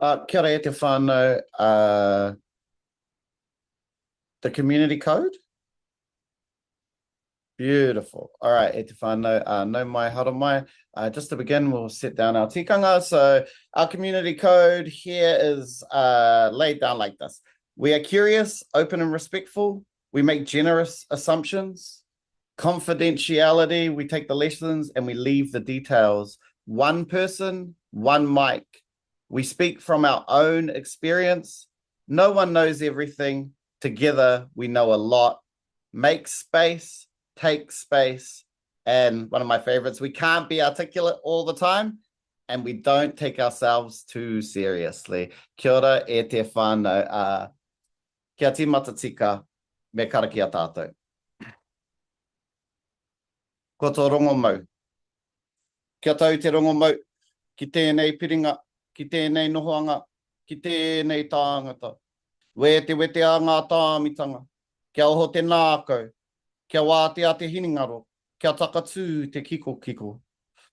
Kia ora e te whānau, the community code? Beautiful. All right, e te whānau, no mai, hara mai. Just to begin, we'll set down our tikanga. So our community code here is laid down like this. We are curious, open and respectful. We make generous assumptions. Confidentiality, we take the lessons and we leave the details. One person, one mic. We speak from our own experience. No one knows everything. Together, we know a lot. Make space, take space. And one of my favorites, we can't be articulate all the time, and we don't take ourselves too seriously. Kia ora e te whānau. Kia tīmata tika, me karaki a tātou. Ko tō rongo mau. Kia tau te rongo mau, ki tēnei piringa, ki tēnei nohoanga, ki tēnei tāngata. Wete a ngā tāmitanga, kia oho te nākau, kia wātea te hiningaro, kia takatū te kiko.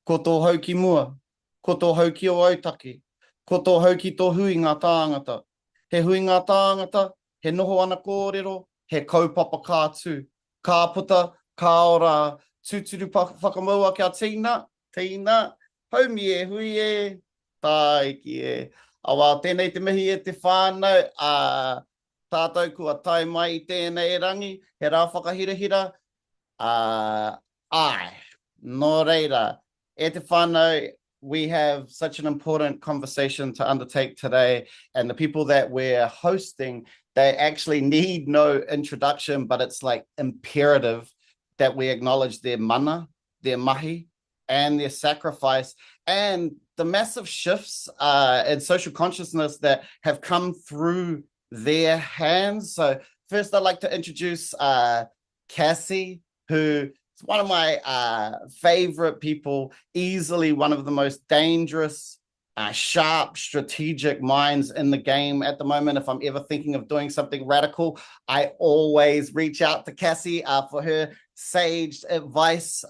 Ko tō hau ki mua, ko tō hau ki o autaki, ko tō hau ki tō hui ngā tāngata. He hui ngā tāngata, he noho ana kōrero, he kaupapa kātū. Ka puta, ka ora, tūturu whakamaua kia tīna, haumi e, hui e, taiki e. Awa, tēnei te mihi e te whānau, tātou kua tai mai I tēnei rangi, he rā whakahirahira, ai, nō reira, e te whānau, we have such an important conversation to undertake today, and the people that we're hosting, they actually need no introduction, but it's like imperative that we acknowledge their mana, their mahi, and their sacrifice, and the massive shifts in social consciousness that have come through their hands. So first, I'd like to introduce Kassie, who is one of my favorite people, easily one of the most dangerous, sharp, strategic minds in the game at the moment. If I'm ever thinking of doing something radical, I always reach out to Kassie for her sage advice.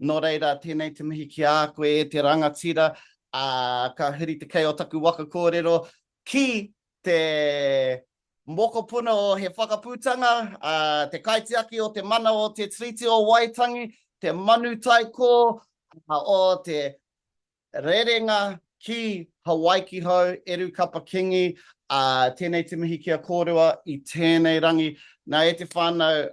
Nō reira, tēnei te mihi ki a koe e te rangatira, ka hiri te kei o taku waka kōrero, ki te mokopuna o he whakapūtanga, te kaitiaki o te mana o te tiriti o Waitangi, te manu taiko, o te rerenga ki Hawaii ki hau, Eru Kapa Kingi, tēnei te mihi ki a kōrua I tēnei rangi. Nā e te whānau,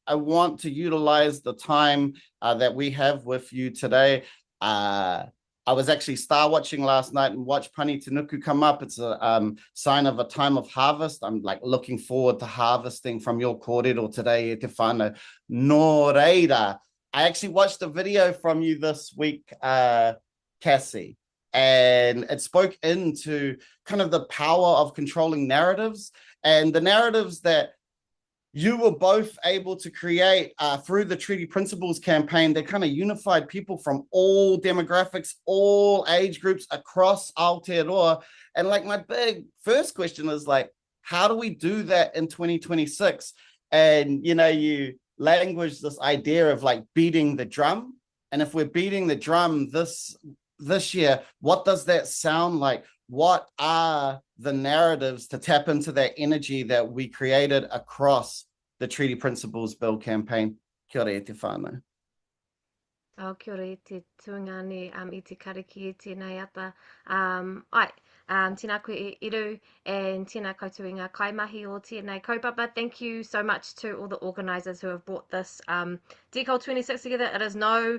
I want to utilize the time that we have with you today. I was actually star watching last night and watched Pani Tanuku come up. It's a sign of a time of harvest. I'm like looking forward to harvesting from your kōrero today, e te whānau. Nō reira, I actually watched a video from you this week, Kassie, and it spoke into kind of the power of controlling narratives and the narratives that you were both able to create through the Treaty Principles campaign that kind of unified people from all demographics, all age groups across Aotearoa. And like my big first question is like, how do we do that in 2026? And, you know, you language this idea of like beating the drum. And if we're beating the drum this year, what does that sound like? What are the narratives to tap into that energy that we created across the Treaty Principles Bill campaign? Kia ora e te whānau. Kia ora e te tuangane I te kariki e tēnei ata. Tēnā koe e Eru, and tēnā koutou I ngā kaimahi o tēnei kaupapa. Thank you so much to all the organisers who have brought this Decol 26 together. It is no,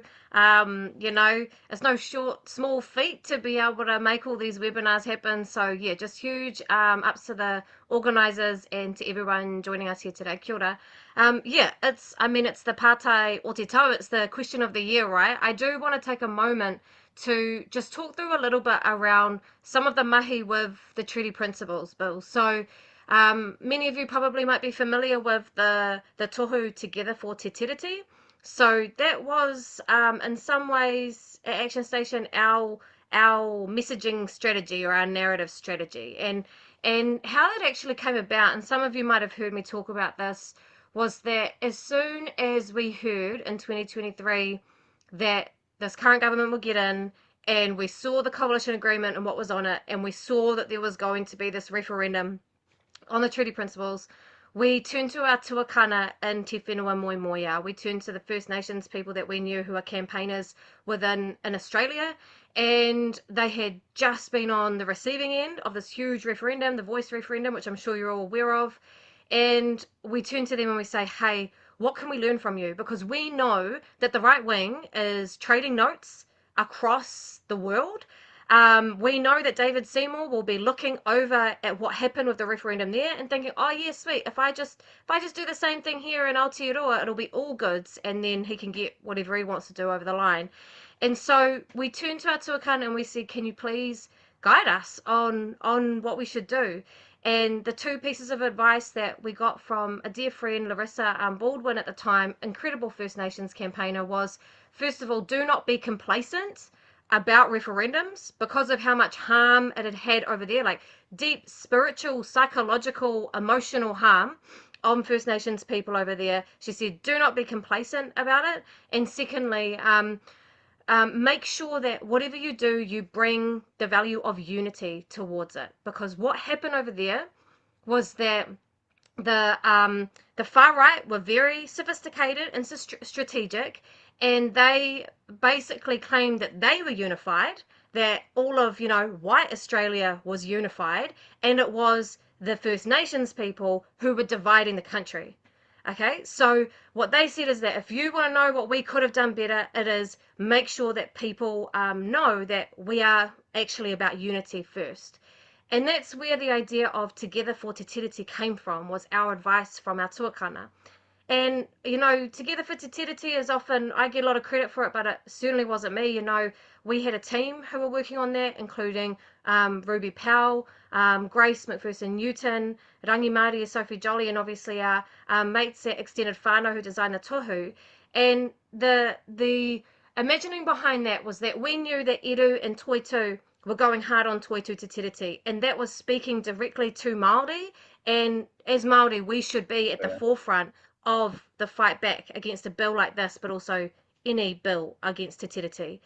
it's no small feat to be able to make all these webinars happen. So yeah, just huge ups to the organisers and to everyone joining us here today. Kia ora. It's the Pātai o te tau. It's the question of the year, right? I do want to take a moment to just talk through a little bit around some of the mahi with the Treaty Principles Bill. So many of you probably might be familiar with the tohu together for te tiriti. So that was in some ways at Action Station our messaging strategy or our narrative strategy. And how that actually came about, and some of you might have heard me talk about this, was that as soon as we heard in 2023 that this current government will get in and we saw the coalition agreement and what was on it, and we saw that there was going to be this referendum on the treaty principles, we turned to our tuakana in Te Whenua Moemoeā. We turned to the First Nations people that we knew who are campaigners in Australia, and they had just been on the receiving end of this huge referendum, the Voice referendum, which I'm sure you're all aware of. And we turn to them and we say, hey, what can we learn from you? Because we know that the right wing is trading notes across the world. We know that David Seymour will be looking over at what happened with the referendum there and thinking, oh yeah, sweet, if I just do the same thing here in Aotearoa, it'll be all goods, and then he can get whatever he wants to do over the line. And so we turned to our tuakana and we said, can you please guide us on what we should do? And the two pieces of advice that we got from a dear friend, Larissa Baldwin at the time, incredible First Nations campaigner, was, first of all, do not be complacent about referendums because of how much harm it had had over there, like deep spiritual, psychological, emotional harm on First Nations people over there. She said, do not be complacent about it. And secondly, make sure that whatever you do, you bring the value of unity towards it. Because what happened over there was that the far right were very sophisticated and strategic, and they basically claimed that they were unified, that all of, white Australia was unified, and it was the First Nations people who were dividing the country. Okay, so what they said is that if you want to know what we could have done better, it is make sure that people know that we are actually about unity first. And that's where the idea of Together for Te Tiriti came from, was our advice from our tuakana. And, Together for Te Tiriti is often, I get a lot of credit for it, but it certainly wasn't me. We had a team who were working on that, including Ruby Powell, Grace McPherson-Newton, Rangi Māori, Sophie Jolly, and obviously our mates at Extended Whānau who designed the tohu. And the imagining behind that was that we knew that Eru and Toitu were going hard on Toitu Te Tiriti, and that was speaking directly to Māori, and as Māori we should be at the forefront of the fight back against a bill like this, but also any bill against Te Tiriti.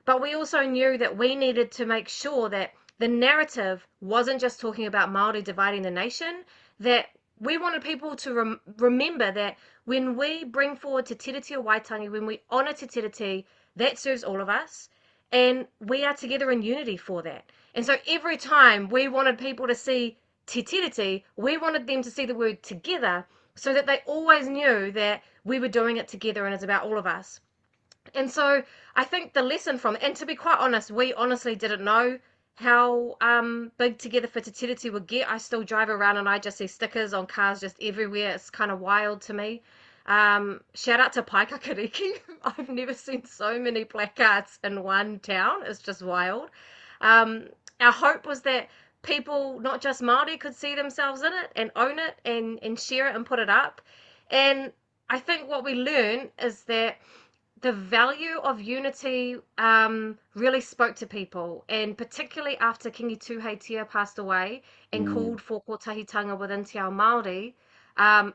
But we also knew that we needed to make sure that the narrative wasn't just talking about Māori dividing the nation, that we wanted people to remember that when we bring forward Te Tiriti o Waitangi, when we honour Te Tiriti, that serves all of us. And we are together in unity for that. And so every time we wanted people to see Te Tiriti, we wanted them to see the word together, so that they always knew that we were doing it together and it's about all of us. And so I think the lesson from it, and to be quite honest, we honestly didn't know how big Together for Te Tiriti would get. I still drive around and I just see stickers on cars just everywhere. It's kind of wild to me. Shout out to Paikakariki. I've never seen so many placards in one town. It's just wild. Our hope was that people, not just Māori, could see themselves in it and own it and share it and put it up. And I think what we learned is that the value of unity really spoke to people, and particularly after Kingi Tuheitia passed away and called for kotahitanga within Te Ao Māori,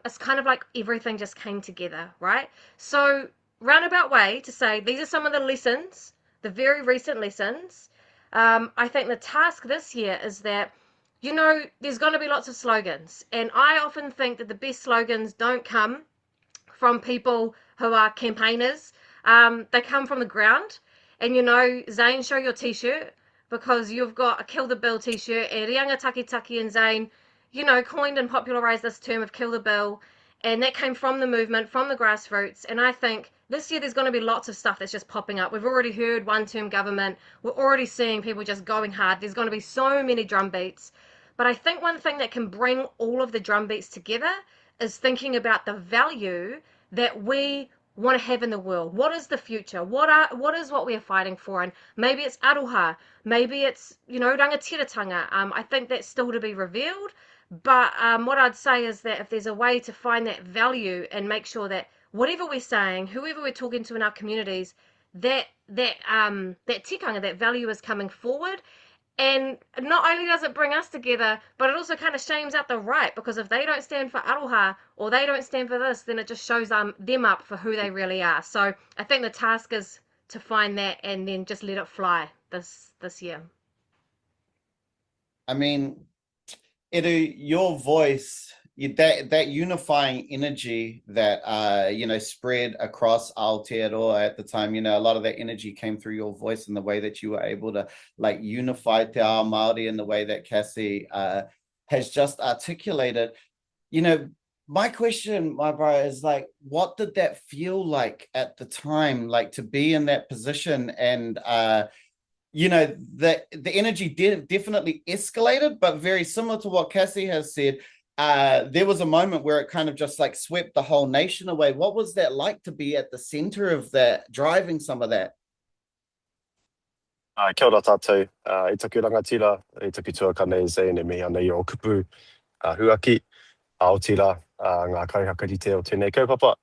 it's kind of like everything just came together, right? So roundabout way to say these are some of the lessons, the very recent lessons. I think the task this year is that, there's going to be lots of slogans, and I often think that the best slogans don't come from people who are campaigners. They come from the ground. And Zane, show your t-shirt, because you've got a Kill the Bill t-shirt, and Rianga Takitaki and Zane, coined and popularized this term of Kill the Bill, and that came from the movement, from the grassroots. And I think this year there's going to be lots of stuff that's just popping up. We've already heard one-term government. We're already seeing people just going hard. There's going to be so many drum beats. But I think one thing that can bring all of the drum beats together is thinking about the value that we want to have in the world. What is the future? What is what we are fighting for? And maybe it's aroha, maybe it's rangatiratanga. I think that's still to be revealed. But what I'd say is that if there's a way to find that value and make sure that whatever we're saying, whoever we're talking to in our communities, that tikanga, that value is coming forward. And not only does it bring us together, but it also kind of shames out the right, because if they don't stand for aroha or they don't stand for this, then it just shows them up for who they really are. So I think the task is find that and then just let it fly this year? I mean, Eru, your voice, that unifying energy that spread across Aotearoa at the time, a lot of that energy came through your voice and the way that you were able to like unify Te Ao Māori in the way that Kassie has just articulated. My question, my bro, is like, what did that feel like at the time, like to be in that position? And the energy definitely escalated, but very similar to what Kassie has said, there was a moment where it kind of just like swept the whole nation away. What was that like to be at the center of that, driving some of that? Kia ora tātou, e taku rangatira, e taku tuaka nei Zane e mea nei o kupu huaki, Aotearoa, ngā kai hakarite o tēnei kaupapa,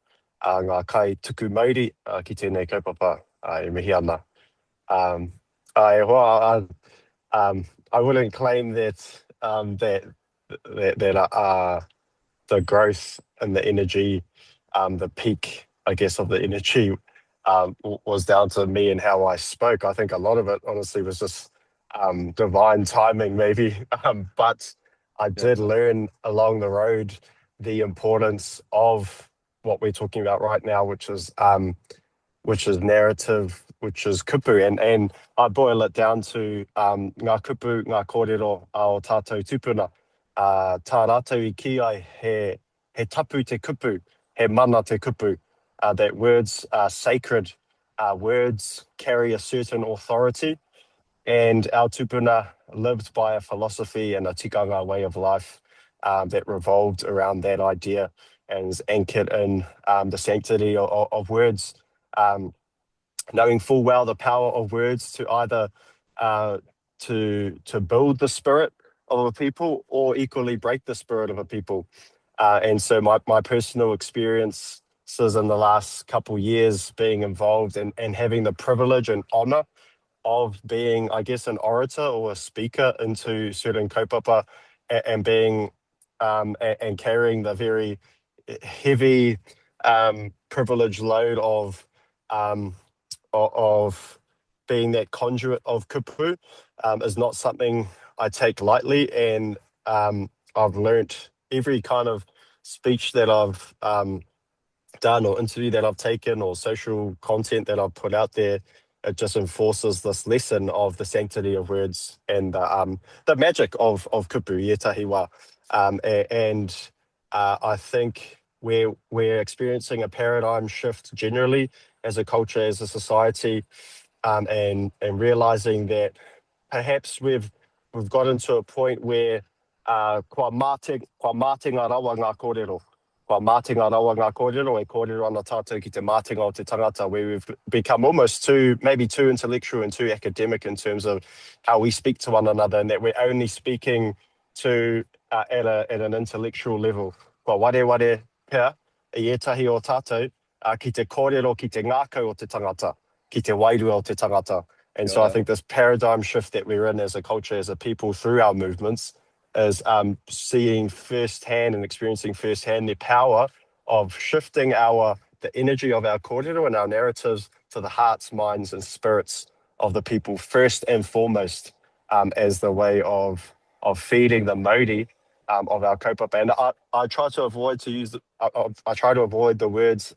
ngā kai tuku Māori ki tēnei kaupapa e mihi ana. I wouldn't claim that the growth and the energy, the peak, I guess, of the energy was down to me and how I spoke. I think a lot of it, honestly, was just divine timing, maybe. But I did learn along the road the importance of what we're talking about right now, which is narrative, which is kupu, and I boil it down to ngā kupu, ngā kōrero o tātou tupuna. Tā rātou I ki ai he tapu te kupu, he mana te kupu, that words are sacred, words carry a certain authority, and our tupuna lived by a philosophy and a tikanga way of life that revolved around that idea and is anchored in the sanctity of words, knowing full well the power of words to either to build the spirit of a people or equally break the spirit of a people. And so my personal experiences in the last couple of years being involved and having the privilege and honor of being, I guess, an orator or a speaker into certain kaupapa and being and carrying the very heavy privileged load of being that conduit of kupu is not something I take lightly, and I've learnt every kind of speech that I've done or interview that I've taken or social content that I've put out there. It just enforces this lesson of the sanctity of words and the magic of kupu, etahi wā. And I think we're experiencing a paradigm shift generally as a culture, as a society, and realizing that perhaps we've gotten to a point where kua mātinga rawa ngā kōrero. Kua mātinga rawa ngā kōrero e kōrero ana tātou ki te mātinga o te tangata, where we've become almost maybe too intellectual and too academic in terms of how we speak to one another, and that we're only speaking to at an intellectual level. Kua ware pia I etahi o tātou ki te kōrero, ki te ngākau o te tangata, ki te wairua o te tangata. And so I think this paradigm shift that we're in as a culture, as a people, through our movements, is seeing firsthand and experiencing firsthand the power of shifting the energy of our kōrero and our narratives to the hearts, minds, and spirits of the people first and foremost, as the way of feeding the Māori of our kaupapa. And I try to avoid the words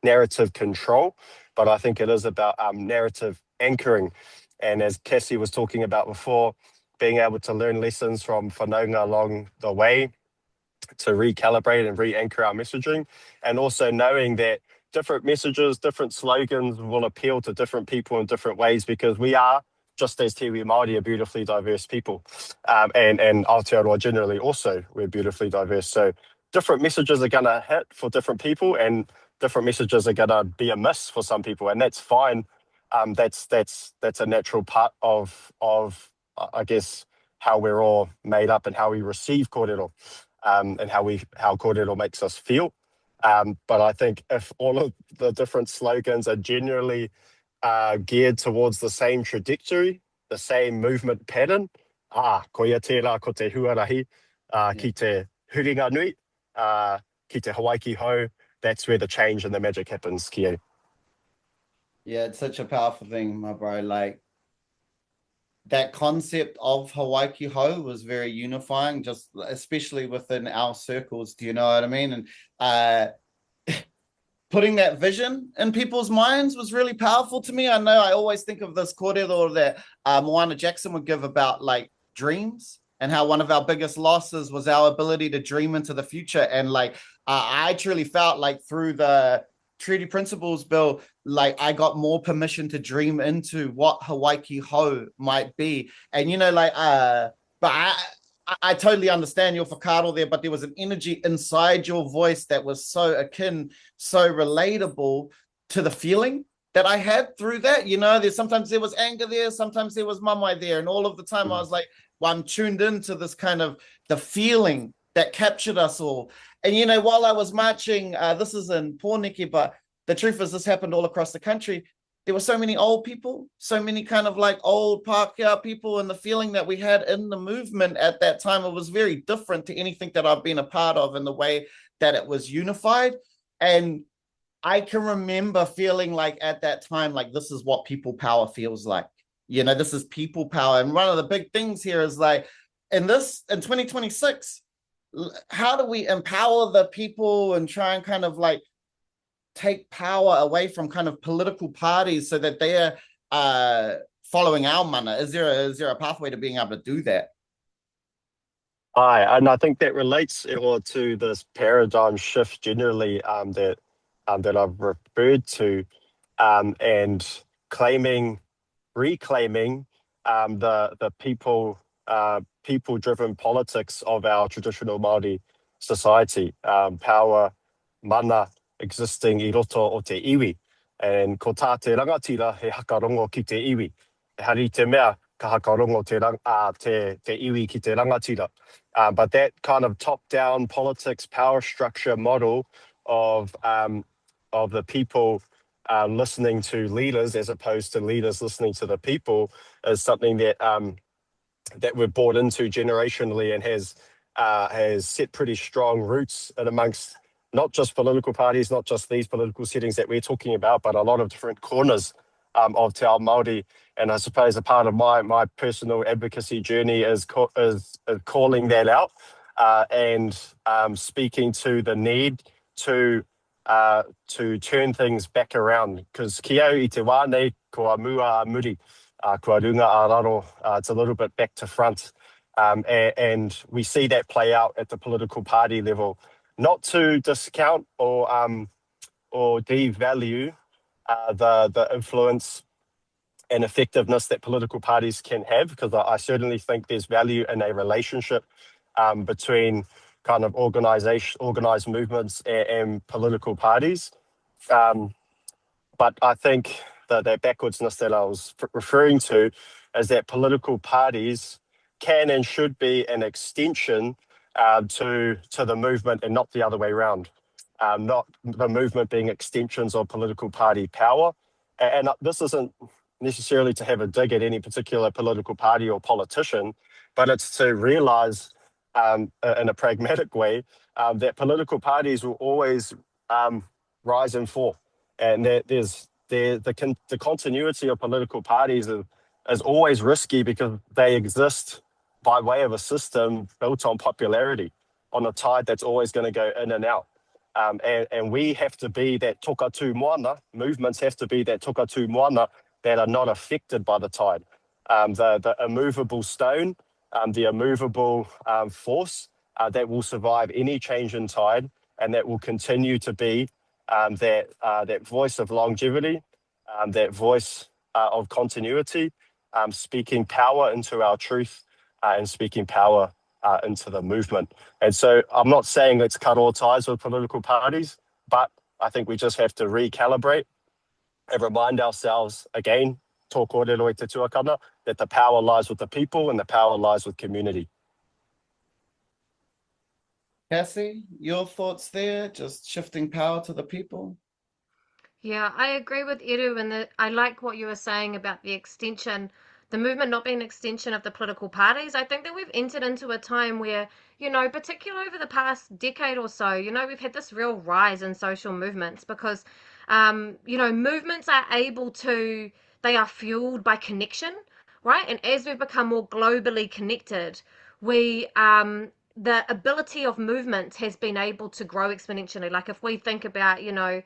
narrative control, but I think it is about narrative anchoring. And as Kassie was talking about before, being able to learn lessons from whanaunga along the way to recalibrate and re-anchor our messaging, and also knowing that different messages, different slogans will appeal to different people in different ways, because we are, just as Te Iwi Māori, a beautifully diverse people. And Aotearoa generally also, we're beautifully diverse. So different messages are going to hit for different people, and different messages are going to be a miss for some people, and that's fine. That's a natural part of I guess how we're all made up and how we receive kōrero, and how kōrero makes us feel. But I think if all of the different slogans are generally geared towards the same trajectory, the same movement pattern, ko ia tērā ko te huarahi, ki te huringa nui, ki te Hawaii ki hau, that's where the change and the magic happens, kia. Yeah, it's such a powerful thing, my bro. Like that concept of Hawaii Ho was very unifying, just especially within our circles. Do you know what I mean? And uh, putting that vision in people's minds was really powerful to me. I know I always think of this kōrero that Moana Jackson would give about like dreams and how one of our biggest losses was our ability to dream into the future. And like, I truly felt like through the Treaty Principles Bill, like I got more permission to dream into what Hawaii Ho might be. And, you know, like, but I totally understand your whakaaro there, but there was an energy inside your voice that was so akin, so relatable to the feeling that I had through that. You know, sometimes there was anger there, sometimes there was mamai there, and all of the time I was like, well, I'm tuned into this kind of the feeling that captured us all. And you know, while I was marching, this is in Pōneke, but the truth is, this happened all across the country. There were so many old people, so many kind of like old Pākehā people, and the feeling that we had in the movement at that time, it was very different to anything that I've been a part of in the way that it was unified. And I can remember feeling like at that time, like this is what people power feels like. You know, this is people power. And one of the big things here is like in 2026, how do we empower the people and try and kind of like take power away from kind of political parties so that they're following our mana? Is there a pathway to being able to do that? And I think that relates to this paradigm shift generally that I've referred to, and reclaiming the people-driven politics of our traditional Māori society, power, mana existing I roto o te iwi. And ko tā te rangatira he hakarongo ki te iwi. E hari te mea ka hakarongo te iwi ki te rangatira. But that kind of top-down politics power structure model of the people listening to leaders as opposed to leaders listening to the people is something that that we've bought into generationally and has set pretty strong roots in amongst not just political parties, not just these political settings that we're talking about, but a lot of different corners of Te Ao Māori. And I suppose a part of my personal advocacy journey is calling that out and speaking to the need to turn things back around. Because ki au I te wā nei, kua mua a muri, kua runga a raro, it's a little bit back to front. And we see that play out at the political party level. Not to discount or devalue the influence and effectiveness that political parties can have, because I certainly think there's value in a relationship between kind of organized movements and political parties. But I think that backwardsness that I was referring to is that political parties can and should be an extension to the movement and not the other way around. Not the movement being extensions of political party power. And this isn't necessarily to have a dig at any particular political party or politician, but it's to realize in a pragmatic way that political parties will always rise and fall. And that the continuity of political parties is always risky because they exist by way of a system built on popularity, on a tide that's always going to go in and out. And we have to be that tokatu moana, movements have to be that tokatu moana that are not affected by the tide. The immovable stone, the immovable force that will survive any change in tide, and that will continue to be that voice of longevity, that voice of continuity, speaking power into our truth and speaking power into the movement. And so I'm not saying let's cut all ties with political parties, but I think we just have to recalibrate and remind ourselves again, tō kōrero i te tuakana, that the power lies with the people and the power lies with community. Kassie, your thoughts there, just shifting power to the people? Yeah, I agree with Eru, and I like what you were saying about the extension, the movement not being an extension of the political parties. I think that we've entered into a time where, particularly over the past decade or so, we've had this real rise in social movements because movements are they are fueled by connection, right? And as we've become more globally connected, the ability of movements has been able to grow exponentially. Like if we think about, the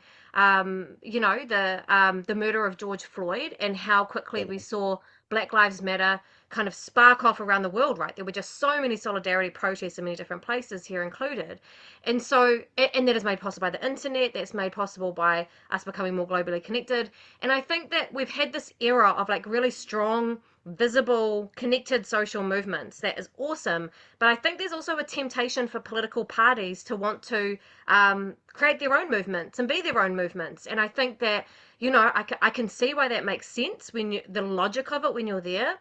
murder of George Floyd and how quickly we saw Black Lives Matter kind of spark off around the world, right? There were just so many solidarity protests in many different places, here included. And so, and that is made possible by the internet, that's made possible by us becoming more globally connected. And I think that we've had this era of like really strong, visible, connected social movements that is awesome. But I think there's also a temptation for political parties to want to create their own movements and be their own movements. And I think that, I can see why that makes sense the logic of it when you're there.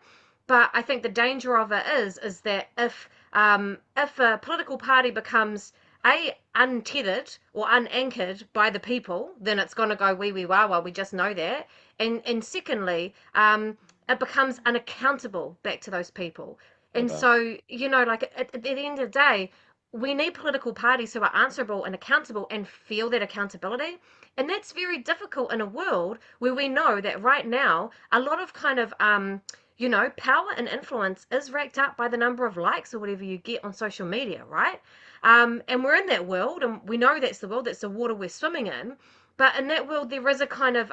But I think the danger of it is that if a political party becomes untethered or unanchored by the people, then it's going to go wee wee wah wah. We just know that. And secondly, it becomes unaccountable back to those people. And so, like at the end of the day, we need political parties who are answerable and accountable and feel that accountability. And that's very difficult in a world where we know that right now, a lot of kind of, power and influence is racked up by the number of likes or whatever you get on social media, right? And we're in that world, and we know that's the world, that's the water we're swimming in. But in that world, there is a kind of,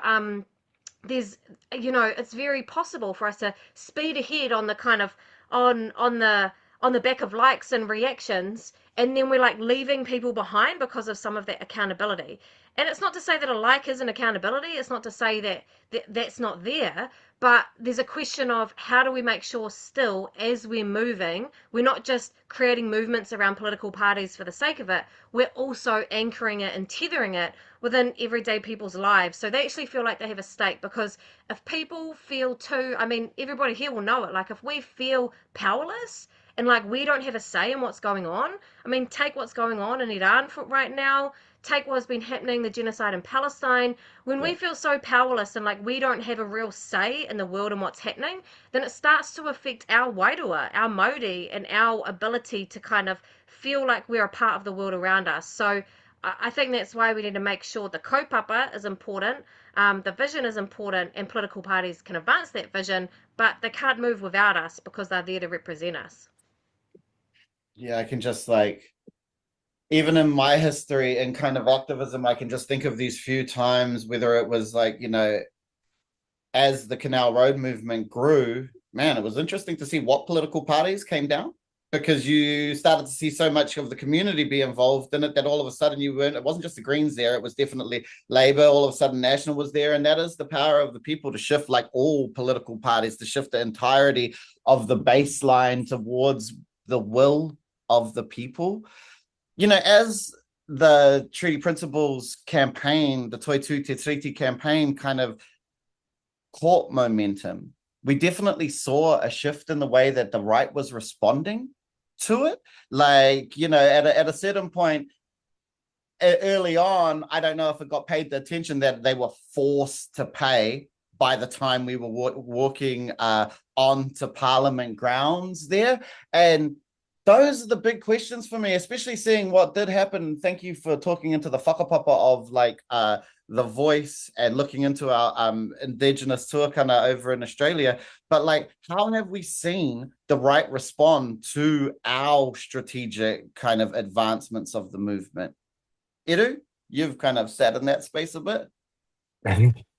it's very possible for us to speed ahead on the kind of, on the back of likes and reactions, and then we're like leaving people behind because of some of that accountability. And it's not to say that a like isn't accountability, it's not to say that that's not there, but there's a question of how do we make sure still, as we're moving, we're not just creating movements around political parties for the sake of it, we're also anchoring it and tethering it within everyday people's lives, so they actually feel like they have a stake. Because if people feel too, I mean, everybody here will know it, like if we feel powerless and like we don't have a say in what's going on, I mean, take what's going on in Iran right now, take what's been happening, the genocide in Palestine. When we feel so powerless and like we don't have a real say in the world and what's happening, then it starts to affect our wairua, our Māori, and our ability to kind of feel like we're a part of the world around us. So I think that's why we need to make sure the kaupapa is important, the vision is important, and political parties can advance that vision, but they can't move without us because they're there to represent us. Yeah, I can just even in my history and kind of activism, I can just think of these few times, whether it was as the Canal Road movement grew, man, it was interesting to see what political parties came down, because you started to see so much of the community be involved in it that all of a sudden it wasn't just the Greens there, it was definitely Labour, all of a sudden National was there. And that is the power of the people to shift, like all political parties, to shift the entirety of the baseline towards the will of the people. As the Treaty Principles campaign, the Toitū Te Treaty campaign kind of caught momentum, we definitely saw a shift in the way that the right was responding to it. At a certain point early on, I don't know if it got paid the attention that they were forced to pay by the time we were walking onto Parliament grounds there. And those are the big questions for me, especially seeing what did happen. Thank you for talking into the whakapapa of the voice and looking into our Indigenous tuakana over in Australia. But how have we seen the right respond to our strategic kind of advancements of the movement? Eru, you've kind of sat in that space a bit.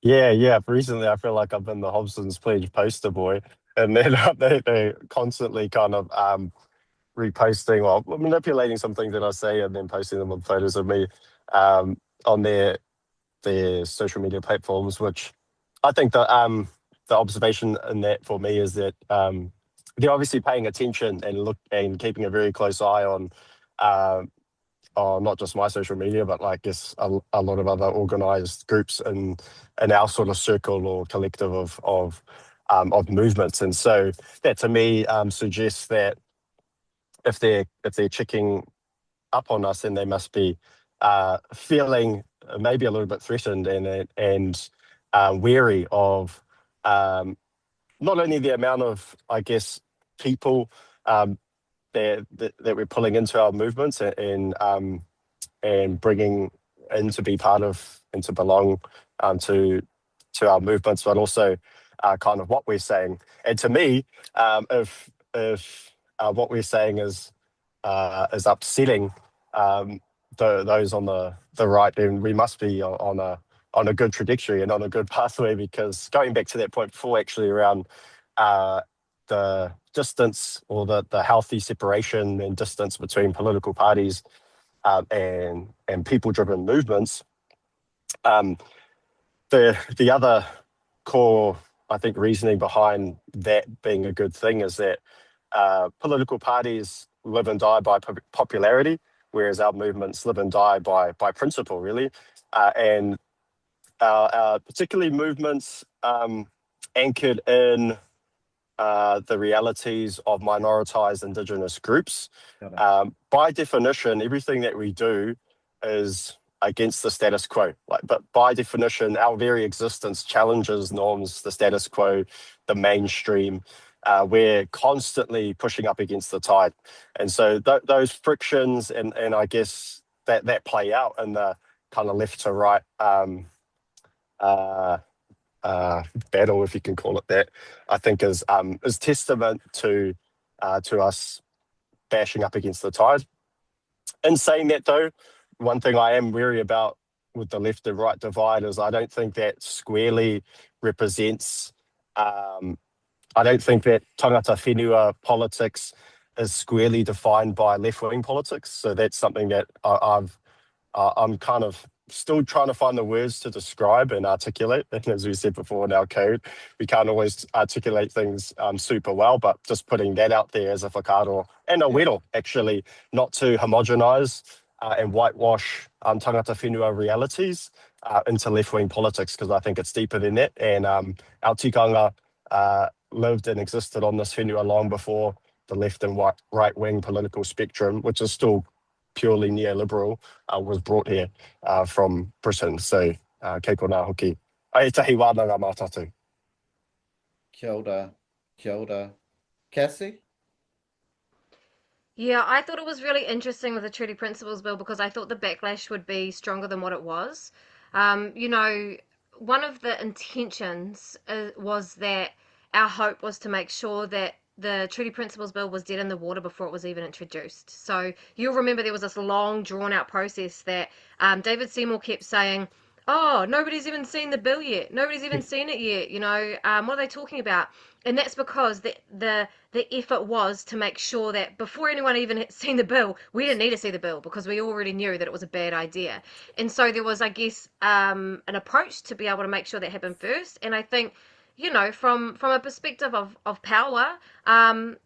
Yeah. Recently, I feel like I've been the Hobson's Pledge poster boy, and then they constantly kind of reposting or manipulating some things that I say and then posting them with photos of me on their social media platforms, which I think the observation in that for me is that they're obviously paying attention and keeping a very close eye on not just my social media, but I guess a lot of other organised groups in our sort of circle or collective of movements. And so that to me suggests that if they're checking up on us, then they must be feeling maybe a little bit threatened and wary of not only the amount of, I guess, people that we're pulling into our movements and bringing in to be part of and to belong to our movements, but also kind of what we're saying. And to me, if what we're saying is upsetting those on the right, then we must be on a good trajectory and on a good pathway. Because going back to that point before, actually around the distance, or the healthy separation and distance between political parties and people-driven movements, the other core, I think, reasoning behind that being a good thing is that political parties live and die by popularity, whereas our movements live and die by principle, really. And our particularly movements anchored in the realities of minoritized Indigenous groups. By definition, everything that we do is against the status quo. But by definition, our very existence challenges norms, the status quo, the mainstream. We're constantly pushing up against the tide. And so those frictions and I guess that play out in the kind of left to right battle, if you can call it that, I think is testament to us bashing up against the tide. In saying that, though, one thing I am wary about with the left and right divide is I don't think that squarely represents. I don't think that tangata whenua politics is squarely defined by left-wing politics. So that's something that I'm kind of still trying to find the words to describe and articulate. And as we said before in our code, we can't always articulate things super well, but just putting that out there as a whakaaro and a wero, actually, not to homogenise and whitewash tangata whenua realities into left-wing politics, because I think it's deeper than that. And our tikanga lived and existed on this whenua long before the left and right-wing political spectrum, which is still purely neoliberal, was brought here from Britain. So, kei kona hoki. Aetahi wānanga mā tātou. Kia ora. Kia ora. Kassie? Yeah, I thought it was really interesting with the Treaty Principles Bill because I thought the backlash would be stronger than what it was. You know, one of the intentions was that our hope was to make sure that the Treaty Principles Bill was dead in the water before it was even introduced. So you'll remember there was this long, drawn-out process that David Seymour kept saying, oh, nobody's even seen the bill yet. Nobody's even seen it yet. You know, what are they talking about? And that's because the effort was to make sure that before anyone even had seen the bill, we didn't need to see the bill because we already knew that it was a bad idea. And so there was, I guess, an approach to be able to make sure that happened first. And I think, you know, from a perspective of power,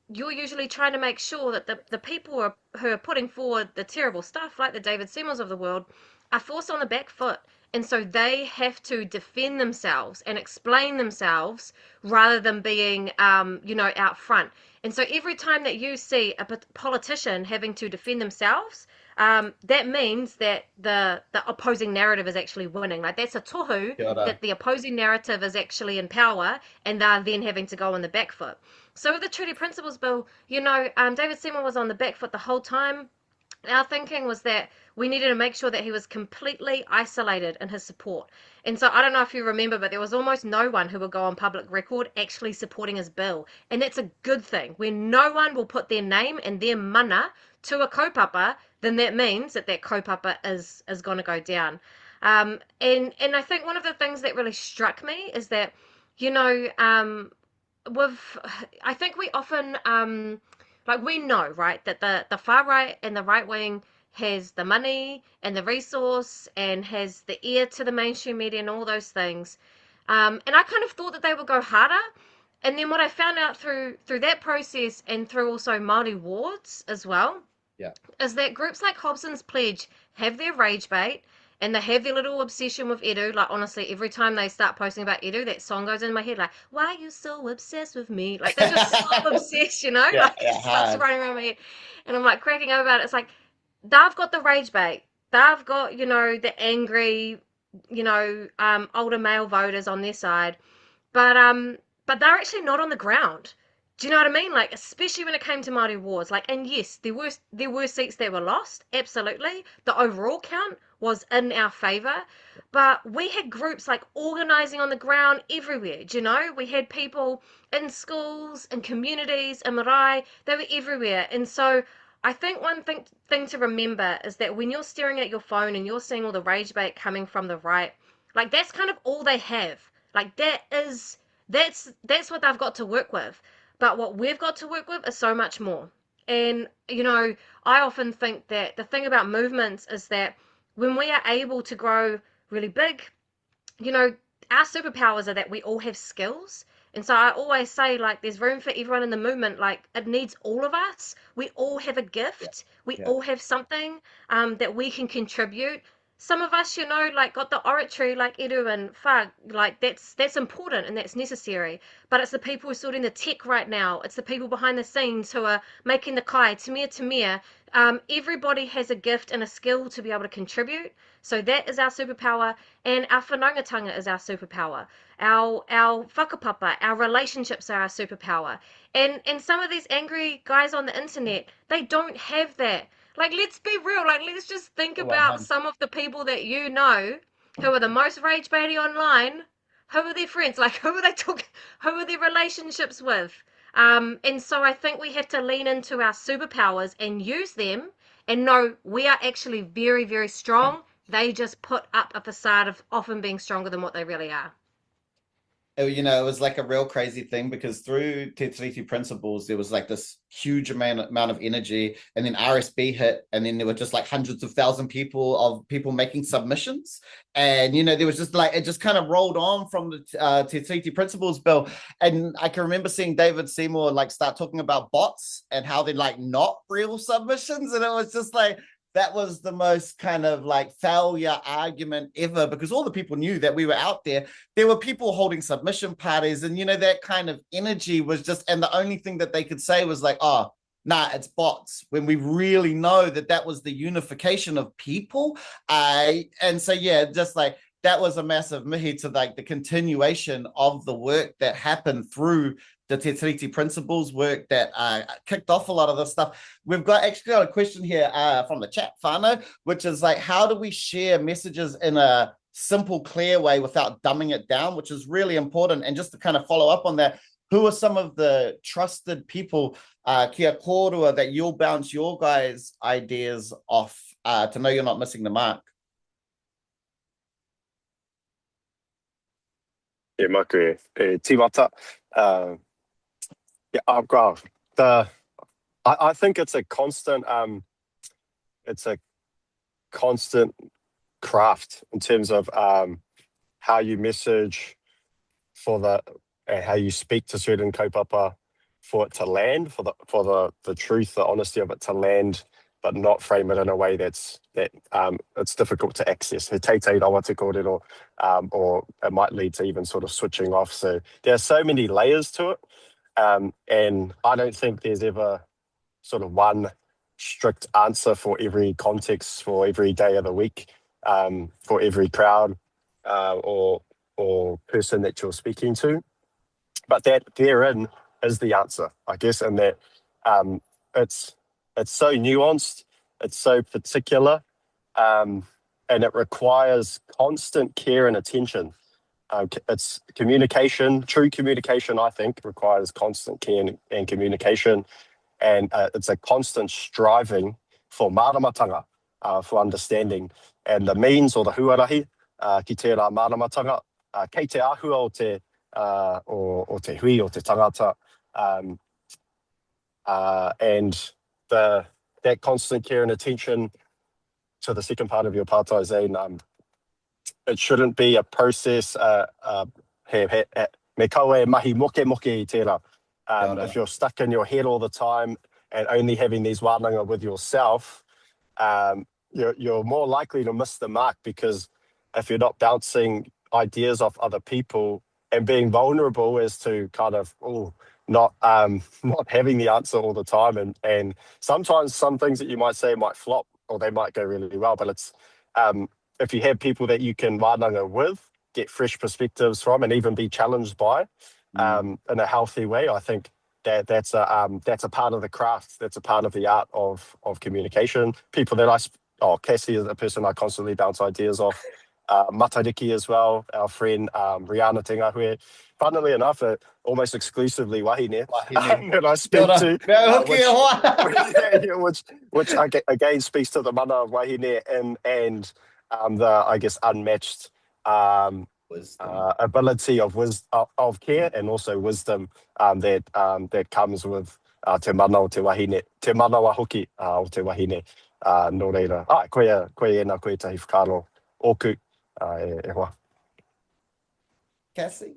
you're usually trying to make sure that the people who are putting forward the terrible stuff, like the David Seymours of the world, are forced on the back foot. And so they have to defend themselves and explain themselves rather than being, you know, out front. And so every time that you see a politician having to defend themselves, that means that the opposing narrative is actually winning. Like, that's a tohu that the opposing narrative is actually in power and they're then having to go on the back foot. So with the Treaty Principles Bill, you know, David Seymour was on the back foot the whole time. Our thinking was that we needed to make sure that he was completely isolated in his support. And so I don't know if you remember, but there was almost no one who would go on public record actually supporting his bill. And that's a good thing. When no one will put their name and their mana to a kaupapa, then that means that kaupapa is going to go down. And I think one of the things that really struck me is that, you know, I think we often... like, we know, right, that the far right and the right wing has the money and the resource and has the ear to the mainstream media and all those things. And I kind of thought that they would go harder. And then what I found out through that process and through also Māori wards as well, is that groups like Hobson's Pledge have their rage bait and they have their little obsession with Eru. Like, honestly, every time they start posting about Eru, that song goes in my head, like, why are you so obsessed with me? Like, they're just so obsessed, you know? It starts running around my head. And I'm, like, cracking over about it. It's like, they've got the rage bait. They've got, you know, the angry, you know, older male voters on their side. But they're actually not on the ground. Do you know what I mean? Like, especially when it came to Māori wars. Like, and yes, there were seats that were lost. Absolutely. The overall count was in our favour. But we had groups like organising on the ground everywhere. Do you know? We had people in schools, in communities, in marae. They were everywhere. And so I think one thing to remember is that when you're staring at your phone and you're seeing all the rage bait coming from the right, like, that's kind of all they have. Like, that's what they've got to work with. But what we've got to work with is so much more. And, you know, I often think that the thing about movements is that when we are able to grow really big, you know, our superpowers are that we all have skills. And so I always say, like, there's room for everyone in the movement. Like, it needs all of us. We all have a gift. We all have something that we can contribute. Some of us, you know, like, got the oratory, like Eru and Wha, like, that's important and that's necessary. But it's the people who are sorting the tech right now. It's the people behind the scenes who are making the kai, tamia. Everybody has a gift and a skill to be able to contribute. So that is our superpower, and our whanaungatanga is our superpower. Our whakapapa, our relationships are our superpower. And some of these angry guys on the internet, they don't have that. Like, let's be real. Like, let's just think about some of the people that you know who are the most rage baity online. Who are their friends? Like, who are they talking? Who are their relationships with? And so I think we have to lean into our superpowers and use them and know we are actually very, very strong. They just put up a facade of often being stronger than what they really are. You know, it was like a real crazy thing because through Te Tiriti principles, there was like this huge amount of energy, and then RSB hit, and then there were just like hundreds of people making submissions, and you know, there was just like it just kind of rolled on from the Te Tiriti principles bill, and I can remember seeing David Seymour like start talking about bots and how they're like not real submissions, and it was just like, that was the most kind of like failure argument ever, because all the people knew that we were out there. There were people holding submission parties, and you know, that kind of energy was just, and the only thing that they could say was like, oh, nah, it's bots, when we really know that that was the unification of people. And so, yeah, just like that was a massive mihi to like the continuation of the work that happened through the Te Tiriti principles work that kicked off a lot of this stuff. We've got a question here from the chat, whānau, which is like, how do we share messages in a simple, clear way without dumbing it down, which is really important. And just to kind of follow up on that, who are some of the trusted people, kia kōrua, that you'll bounce your guys' ideas off to know you're not missing the mark? E maku e tīmata. Yeah, I think it's a constant craft in terms of how you message and how you speak to certain kaupapa for it to land, for the truth, the honesty of it to land, but not frame it in a way that it's difficult to access. He teitei rawa te kōrero, or it might lead to even sort of switching off. So there are so many layers to it. And I don't think there's ever sort of one strict answer for every context, for every day of the week, for every crowd or person that you're speaking to. But that therein is the answer, I guess, and that it's so nuanced, it's so particular, and it requires constant care and attention. It's communication, true communication, I think, requires constant care and communication. And it's a constant striving for maramatanga, for understanding. And the means or the huarahi, ki tērā maramatanga, kei te āhua o te hui, o te tangata. And that constant care and attention to the second part of your pātai, Zane, it shouldn't be a process. Me kaue mahi moke i tērā. If you're stuck in your head all the time and only having these wānanga with yourself, you're more likely to miss the mark, because if you're not bouncing ideas off other people and being vulnerable as to kind of not having the answer all the time, and sometimes some things that you might say might flop or they might go really well, but it's if you have people that you can wānanga with, get fresh perspectives from, and even be challenged by in a healthy way, I think that's a part of the craft. That's a part of the art of communication. People that Kassie is a person I constantly bounce ideas off. Matariki as well, our friend Rihanna Tingahue. Funnily enough, almost exclusively wahine that I speak to, which again speaks to the mana of wahine and the, I guess, unmatched ability of care and also wisdom that comes with te mana o te wahine, te mana wa hoki o te wahine. No reira. Koe e na koe tahi whakaro oku e hoa. Kassie?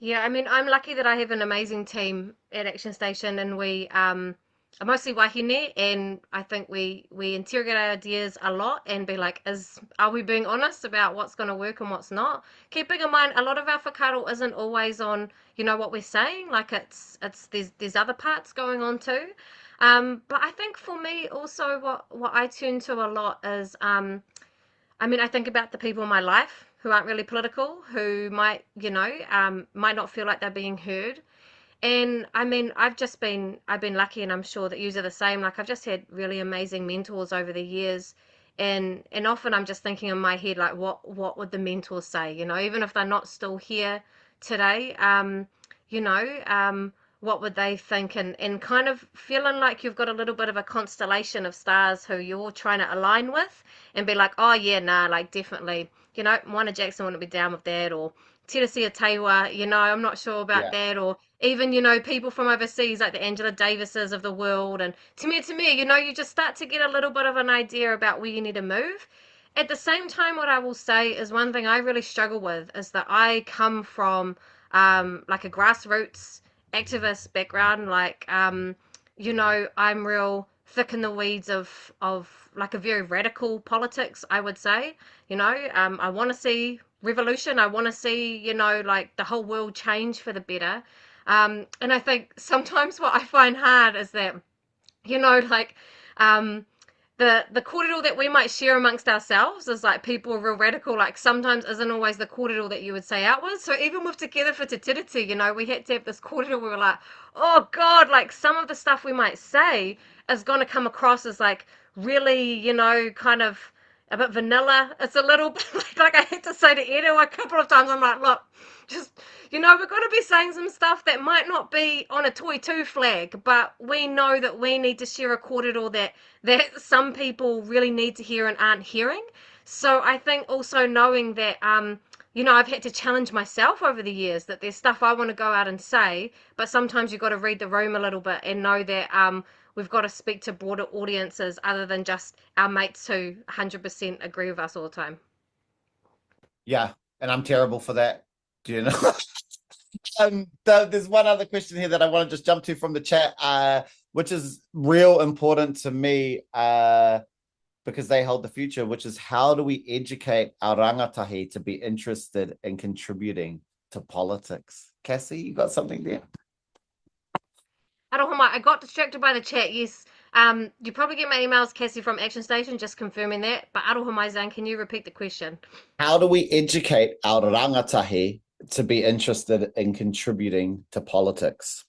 Yeah, I mean, I'm lucky that I have an amazing team at Action Station, and we are mostly wahine, and I think we interrogate our ideas a lot and be like, are we being honest about what's going to work and what's not? Keeping in mind, a lot of our whakaro isn't always on, what we're saying. Like there's other parts going on too. But I think for me also what I turn to a lot is, I think about the people in my life who aren't really political, who might not feel like they're being heard. And I've been lucky, and I'm sure that you are the same. Like, I've just had really amazing mentors over the years. And often I'm just thinking in my head, like, what would the mentors say? Even if they're not still here today, what would they think? And kind of feeling like you've got a little bit of a constellation of stars who you're trying to align with and be like, oh yeah, nah, like definitely, Moana Jackson wouldn't be down with that, or Tirasia Tewa, I'm not sure about that, or even, people from overseas like the Angela Davises of the world, and to me, you just start to get a little bit of an idea about where you need to move. At the same time, what I will say is one thing I really struggle with is that I come from like a grassroots activist background, like I'm real thick in the weeds of like a very radical politics, I would say. I want to see revolution. I want to see like the whole world change for the better. And I think sometimes what I find hard is that like the kōrero that we might share amongst ourselves is like people are real radical, like sometimes isn't always the kōrero that you would say outwards. So even with Together for Te Tiriti, we had to have this kōrero. We were like, oh God, like some of the stuff we might say is going to come across as like really, kind of a bit vanilla. It's a little bit like I had to say to Eru a couple of times, I'm like, look, just, we're going to be saying some stuff that might not be on a Toi Tū flag, but we know that we need to share a kōrero that some people really need to hear and aren't hearing. So I think also knowing that, I've had to challenge myself over the years, that there's stuff I want to go out and say, but sometimes you've got to read the room a little bit and know that we've got to speak to broader audiences other than just our mates who 100% agree with us all the time. Yeah, and I'm terrible for that. Do you know? There's one other question here that I want to just jump to from the chat, which is real important to me because they hold the future, which is how do we educate our rangatahi to be interested in contributing to politics? Kassie, you got something there? Aroha, I got distracted by the chat, yes. You probably get my emails, Kassie, from Action Station, just confirming that. But aroha, Zane, can you repeat the question? How do we educate our rangatahi to be interested in contributing to politics?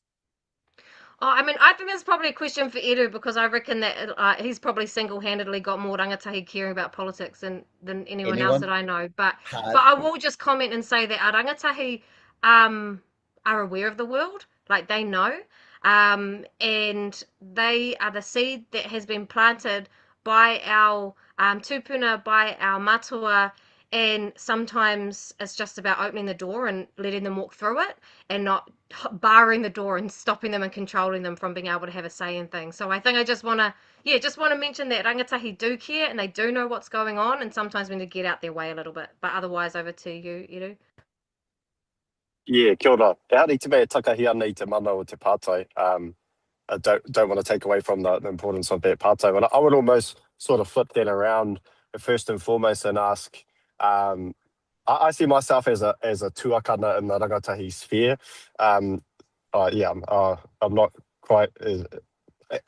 Oh, I think that's probably a question for Eru, because I reckon that he's probably single-handedly got more rangatahi caring about politics than anyone else that I know. But I will just comment and say that our rangatahi are aware of the world, like they know, and they are the seed that has been planted by our tupuna, by our matua. And sometimes it's just about opening the door and letting them walk through it, and not barring the door and stopping them and controlling them from being able to have a say in things. So I think I just want to mention that rangatahi do care and they do know what's going on, and sometimes we need to get out their way a little bit. But otherwise, over to you, Eru. Yeah, kia ora. E hari te mea takahi ana I te mana o te pātai. I don't want to take away from the importance of that pātai, but I would almost sort of flip that around first and foremost and ask, I see myself as a tuakana in the rangatahi sphere. I'm not quite.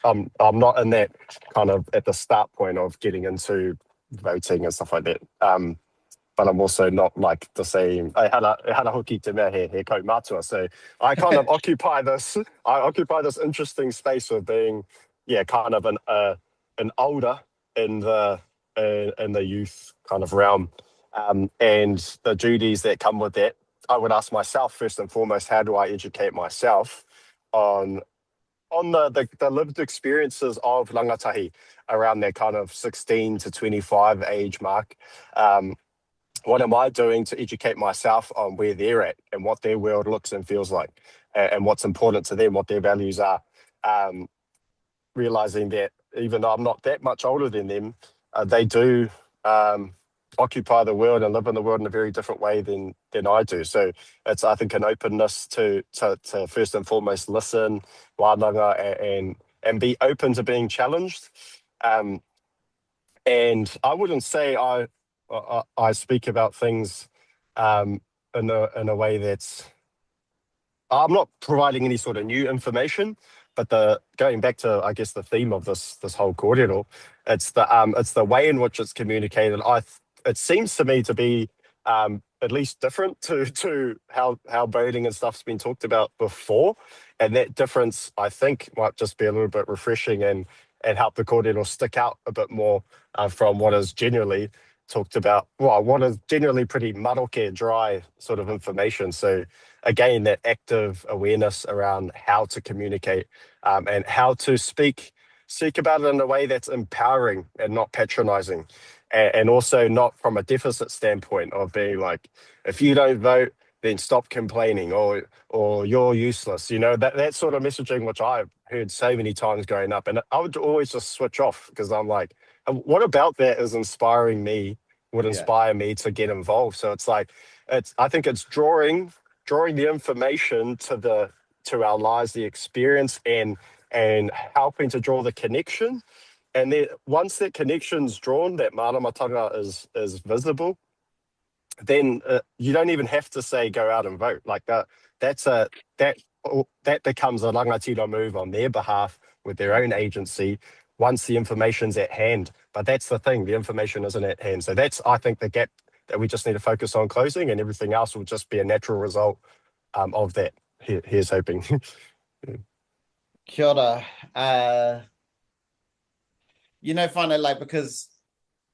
I'm not in that kind of at the start point of getting into voting and stuff like that. but I'm also not like the same. I had a hoki te mea he kaumātua. So I kind of occupy this interesting space of being, kind of an older in the youth kind of realm, and the duties that come with that. I would ask myself first and foremost, how do I educate myself on the lived experiences of rangatahi around that kind of 16 to 25 age mark. What am I doing to educate myself on where they're at and what their world looks and feels like, and what's important to them, what their values are? Realizing that even though I'm not that much older than them, they do occupy the world and live in the world in a very different way than I do. So it's, I think, an openness to first and foremost listen, wānanga, and be open to being challenged. And I wouldn't say I speak about things in a way that's, I'm not providing any sort of new information, but going back to, I guess, the theme of this whole kōrero, it's the way in which it's communicated. It seems to me to be at least different to how voting and stuff's been talked about before, and that difference, I think, might just be a little bit refreshing and help the kōrero stick out a bit more from what is generally talked about. Well, what is generally pretty maroke, dry sort of information. So again, that active awareness around how to communicate and how to speak about it in a way that's empowering and not patronizing, and also not from a deficit standpoint of being like, if you don't vote, then stop complaining, or you're useless. That sort of messaging, which I've heard so many times growing up, and I would always just switch off because I'm like, what about that is inspiring me, would inspire me to get involved? So it's like, I think it's drawing the information to our lives, the experience, and helping to draw the connection. And then once that connection's drawn, that maramatanga is visible, then you don't even have to say go out and vote. Like that becomes a rangatira move on their behalf with their own agency once the information's at hand. But that's the thing, the information isn't at hand. So that's, I think, the gap that we just need to focus on closing, and everything else will just be a natural result of that. Here's hoping. Kia ora. Whānau, like, because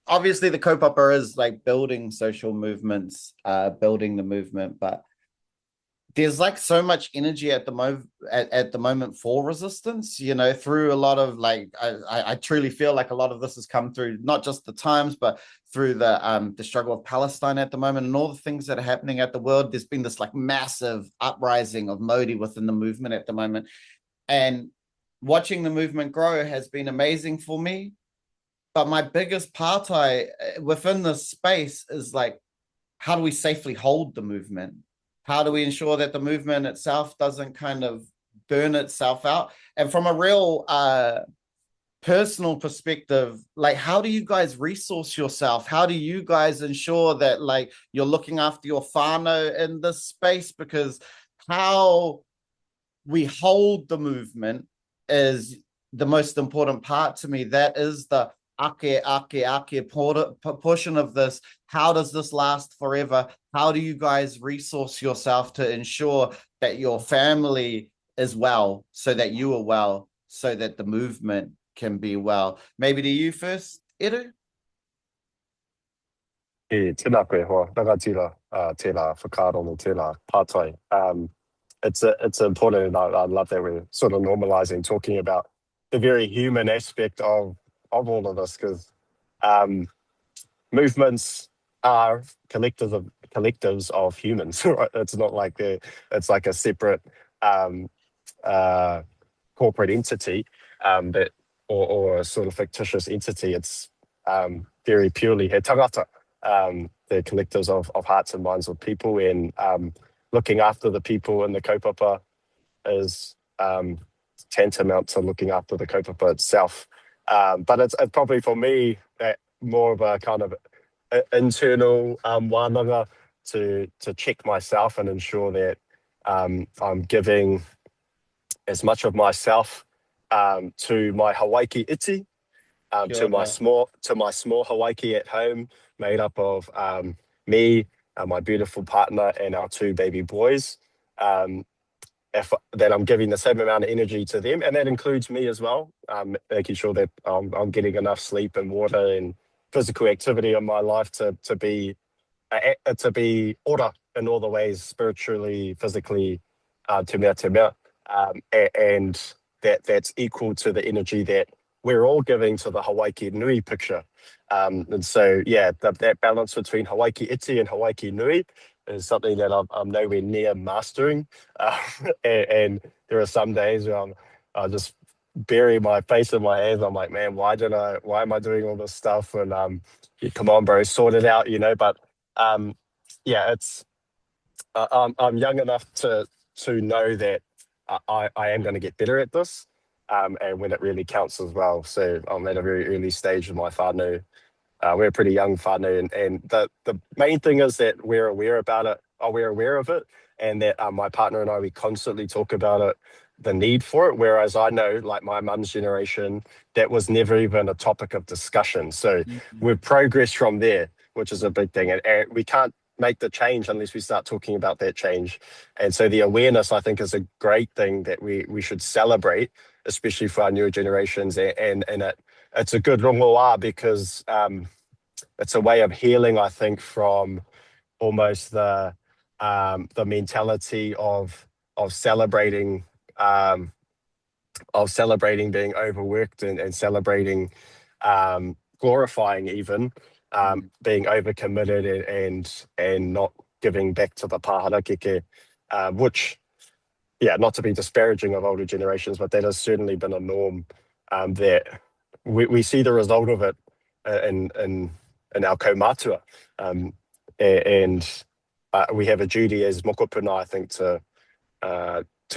obviously the kaupapa is like building social movements, building the movement, but there's like so much energy at the moment for resistance, through a lot of like, I truly feel like a lot of this has come through not just the times, but through the struggle of Palestine at the moment and all the things that are happening at the world. There's been this like massive uprising of Māori within the movement at the moment. And watching the movement grow has been amazing for me. But my biggest partai within this space is like, how do we safely hold the movement? How do we ensure that the movement itself doesn't kind of burn itself out? And from a real personal perspective, like, how do you guys resource yourself? How do you guys ensure that like you're looking after your whānau in this space? Because how we hold the movement is the most important part to me. That is the ake portion of this. How does this last forever? How do you guys resource yourself to ensure that your family is well, so that you are well, so that the movement can be well? Maybe to you first, Eru? Tēnā koe hoa, rangatira, tēnā whakaaro, tēnā pātai. It's important, and I love that we're sort of normalizing talking about the very human aspect of all of this, because movements are collectives of humans. Right? It's not like it's like a separate corporate entity that or a sort of fictitious entity. It's very purely he tangata. They're collectives of hearts and minds of people, and looking after the people in the kaupapa is tantamount to looking after the kaupapa itself. But it's probably for me more of a kind of internal wānanga to check myself and ensure that I'm giving as much of myself to my Hawaii iti, to my small Hawaii at home, made up of me, my beautiful partner, and our 2 baby boys. That I'm giving the same amount of energy to them, and that includes me as well, making sure that I'm getting enough sleep and water and physical activity in my life to be order in all the ways, spiritually, physically, te mea, and that's equal to the energy that we're all giving to the Hawaii Nui picture. And so, yeah, that balance between Hawaii iti and Hawaii Nui is something that I'm nowhere near mastering. And there are some days where I just bury my face in my hands. I'm like, man, why am I doing all this stuff? And come on, bro, sort it out, But yeah, I'm young enough to know that I am going to get better at this, and when it really counts as well. So I'm at a very early stage of my whānau. We're a pretty young whānau, and the main thing is that we're aware about it. We're aware of it, and that my partner and I, we constantly talk about it, the need for it. Whereas I know, like my mum's generation, that was never even a topic of discussion. So we've progressed from there, which is a big thing, and we can't make the change unless we start talking about that change. And so the awareness, I think, is a great thing that we should celebrate, especially for our newer generations. And it's a good rongoā because it's a way of healing, I think, from almost the mentality of celebrating being overworked and celebrating glorifying even being overcommitted and not giving back to the pāhara keke, which, yeah, not to be disparaging of older generations, but that has certainly been a norm that we see the result of it in our kaumātua. And we have a duty as mokopuna, I think, to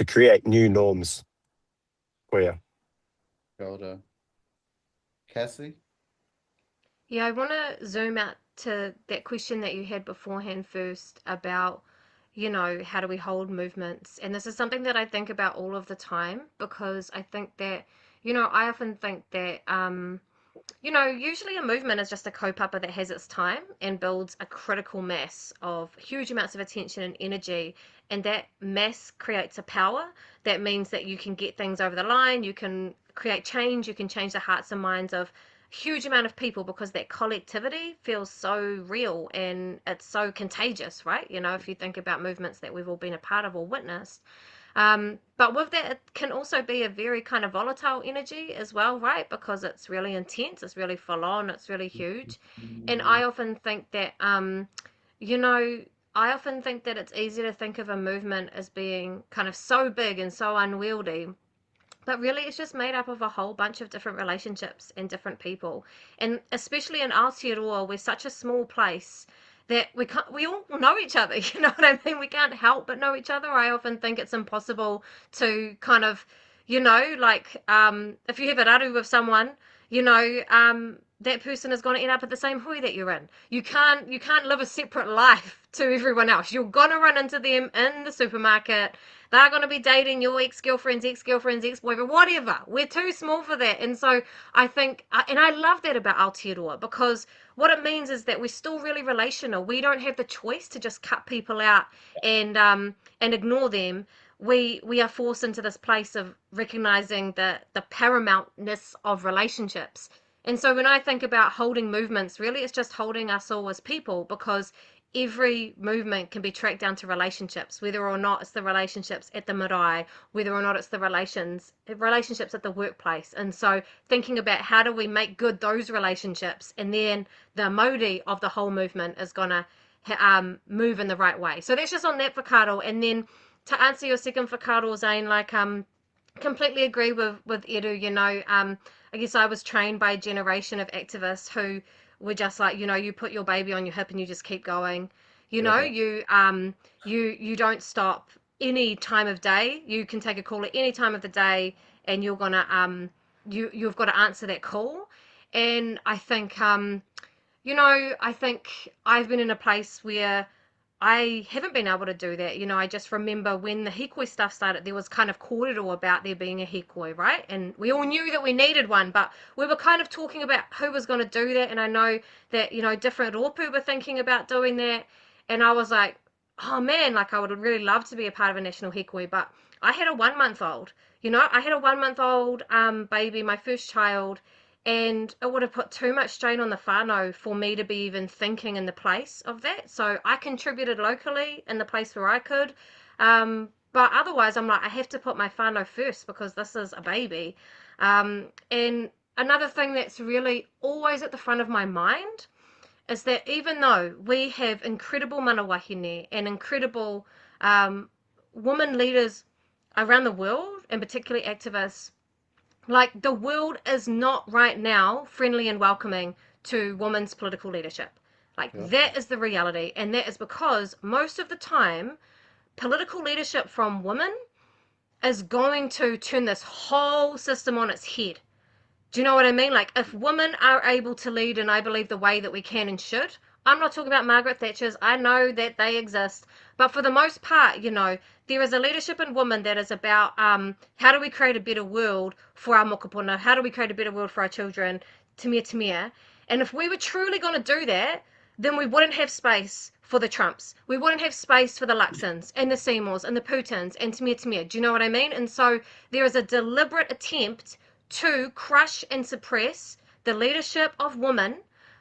create new norms. Koia. Golda. Kassie? Yeah, I want to zoom out to that question that you had beforehand first about, how do we hold movements? And this is something that I think about all of the time because I think that, I often think that, usually a movement is just a kaupapa that has its time and builds a critical mass of huge amounts of attention and energy. And that mass creates a power that means that you can get things over the line, you can create change, you can change the hearts and minds of huge amount of people because that collectivity feels so real and it's so contagious, right? If you think about movements that we've all been a part of or witnessed. But with that, it can also be a very kind of volatile energy as well, right? Because it's really intense, it's really full on, it's really huge. And I often think that, I often think that it's easy to think of a movement as being kind of so big and so unwieldy. But really, it's just made up of a whole bunch of different relationships and different people. And especially in Aotearoa, we're such a small place that we all know each other. You know what I mean? We can't help but know each other. I often think it's impossible to kind of, if you have a raru with someone, that person is going to end up at the same hui that you're in. You can't live a separate life to everyone else. You're going to run into them in the supermarket. They're going to be dating your ex-girlfriend's ex-boyfriend, whatever. We're too small for that. And so I think, and I love that about Aotearoa, because what it means is that we're still really relational. We don't have the choice to just cut people out and ignore them. We are forced into this place of recognizing the paramountness of relationships. And so when I think about holding movements, really it's just holding us all as people, because every movement can be tracked down to relationships, whether or not it's the relationships at the marae, whether or not it's the relationships at the workplace. And so thinking about how do we make good those relationships, and then the mauri of the whole movement is going to move in the right way. So that's just on that whakaaro. And then to answer your second whakaaro, Zane, completely agree with Eru. I guess I was trained by a generation of activists who were just like, you put your baby on your hip and you just keep going. You don't stop any time of day. You can take a call at any time of the day, and you're gonna you've got to answer that call. And I think I think I've been in a place where I haven't been able to do that. You know, I just remember when the hikoi stuff started, there was kind of kōrero about there being a hikoi, right? And we all knew that we needed one, but we were kind of talking about who was going to do that. And I know that, you know, different rōpū were thinking about doing that. And I was like, oh man, like I would really love to be a part of a national hikoi, but I had a 1 month old. You know, I had a 1 month old baby, my first child, and it would have put too much strain on the whānau for me to be even thinking in the place of that. So I contributed locally in the place where I could. But otherwise, I'm like, I have to put my whānau first because this is a baby. And another thing that's really always at the front of my mind is that even though we have incredible mana wahine and incredible women leaders around the world, and particularly activists, like the world is not right now friendly and welcoming to women's political leadership. Like that is the reality. And that is because most of the time, political leadership from women is going to turn this whole system on its head. Do you know what I mean? Like if women are able to lead, and I believe the way that we can and should, I'm not talking about Margaret Thatcher's. I know that they exist. But for the most part, you know, there is a leadership in women that is about how do we create a better world for our mokopuna? How do we create a better world for our children? Tamia. And if we were truly going to do that, then we wouldn't have space for the Trumps. We wouldn't have space for the Luxons and the Seymours and the Putins and Tamia. Do you know what I mean? And so there is a deliberate attempt to crush and suppress the leadership of women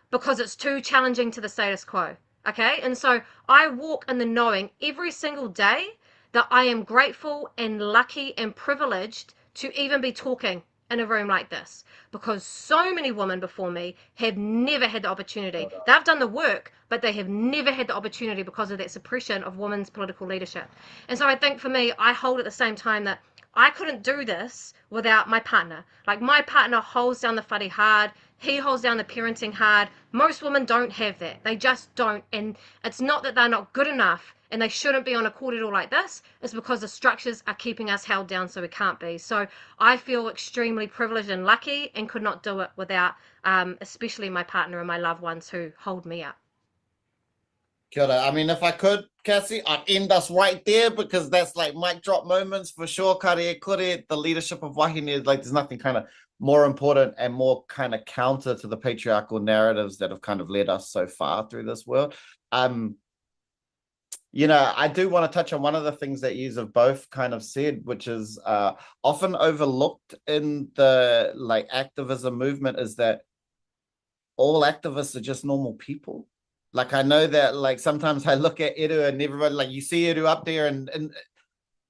because it's too challenging to the status quo. Okay? And so I walk in the knowing every single day that I am grateful and lucky and privileged to even be talking in a room like this, because so many women before me have never had the opportunity. They've done the work, but they have never had the opportunity because of that suppression of women's political leadership. And so I think for me, I hold at the same time that I couldn't do this without my partner. Like my partner holds down the whare hard. He holds down the parenting hard. Most women don't have that. They just don't. And it's not that they're not good enough and they shouldn't be on a kōrero like this. It's because the structures are keeping us held down so we can't be. So I feel extremely privileged and lucky and could not do it without especially my partner and my loved ones who hold me up. Kia ora. I mean, if I could, Kassie, I'd end us right there because that's like mic drop moments for sure. Kare kore, the leadership of wahine, like there's nothing kind of more important and more kind of counter to the patriarchal narratives that have kind of led us so far through this world. You know, I do want to touch on one of the things that you have both kind of said, which is often overlooked in the like activism movement, is that all activists are just normal people. Like I know that like sometimes I look at Eru and everybody like you see Eru up there and